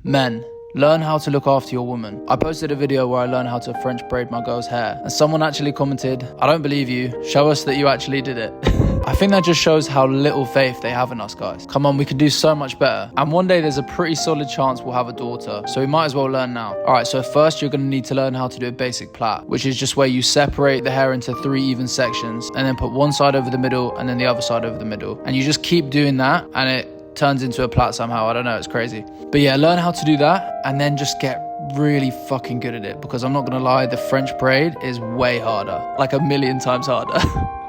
Men, learn how to look after your woman. I posted a video where I learned how to French braid my girl's hair, and someone actually commented, "I don't believe you, show us that you actually did it." I think that just shows how little faith they have in us guys. Come on, we can do so much better. And one day there's a pretty solid chance we'll have a daughter, so we might as well learn now. Alright, so first you're going to need to learn how to do a basic plait, which is just where you separate the hair into 3 even sections, and then put one side over the middle, and then the other side over the middle. And you just keep doing that, and it turns into a plait somehow. I don't know, it's crazy. But yeah, learn how to do that, and then just get really fucking good at it, because I'm not gonna lie, the French braid is way harder, like 1,000,000 times harder.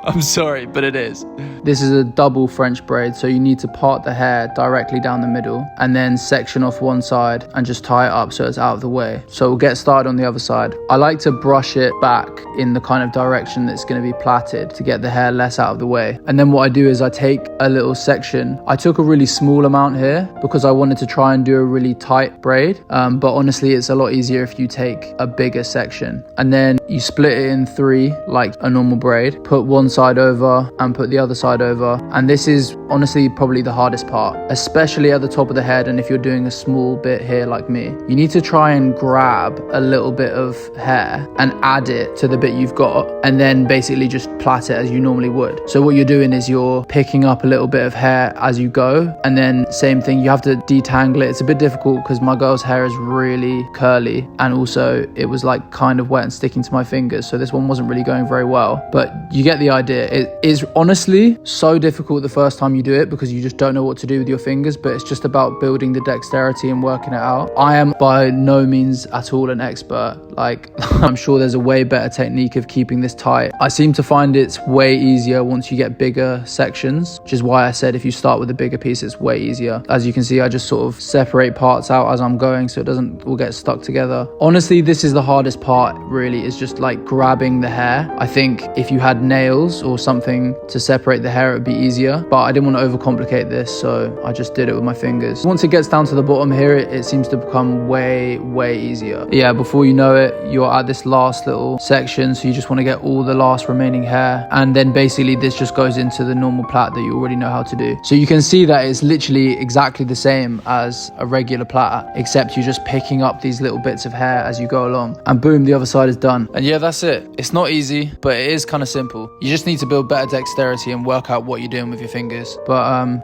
I'm sorry, but it is. This is a double French braid, so you need to part the hair directly down the middle and then section off one side and just tie it up so it's out of the way. So we'll get started on the other side. I like to brush it back in the kind of direction that's going to be plaited to get the hair less out of the way. And then what I do is I take a little section. I took a really small amount here because I wanted to try and do a really tight braid. But honestly, it's a lot easier if you take a bigger section. And then you split it in 3 like a normal braid, put one side over and put the other side over. And this is honestly probably the hardest part, especially at the top of the head. And if you're doing a small bit here like me, you need to try and grab a little bit of hair and add it to the bit you've got, and then basically just plait it as you normally would. So what you're doing is you're picking up a little bit of hair as you go, and then same thing, you have to detangle it. It's a bit difficult because my girl's hair is really curly, and also it was like kind of wet and sticking to my fingers, so this one wasn't really going very well, but you get the idea. It is honestly so difficult the first time you do it because you just don't know what to do with your fingers, but it's just about building the dexterity and working it out. I am by no means at all an expert. Like, I'm sure there's a way better technique of keeping this tight. I seem to find it's way easier once you get bigger sections, which is why I said if you start with a bigger piece, it's way easier. As you can see, I just sort of separate parts out as I'm going so it doesn't all get stuck together. Honestly, this is the hardest part, really, is just like grabbing the hair. I think if you had nails or something to separate the hair, it would be easier, but I didn't want to overcomplicate this, so I just did it with my fingers. Once it gets down to the bottom here, it seems to become way easier. Yeah, before you know it, you're at this last little section, so you just want to get all the last remaining hair, and then basically this just goes into the normal plait that you already know how to do. So you can see that it's literally exactly the same as a regular plait, except you're just picking up these little bits of hair as you go along, and boom, the other side is done. And yeah, that's it. It's not easy, but it is kind of simple. You just need to build better dexterity and work out what you're doing with your fingers, but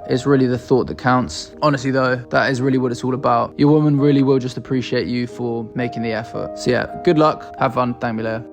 it's really the thought that counts. Honestly though, that is really what it's all about. Your woman really will just appreciate you for making the effort. So yeah, good luck, have fun, thank me later.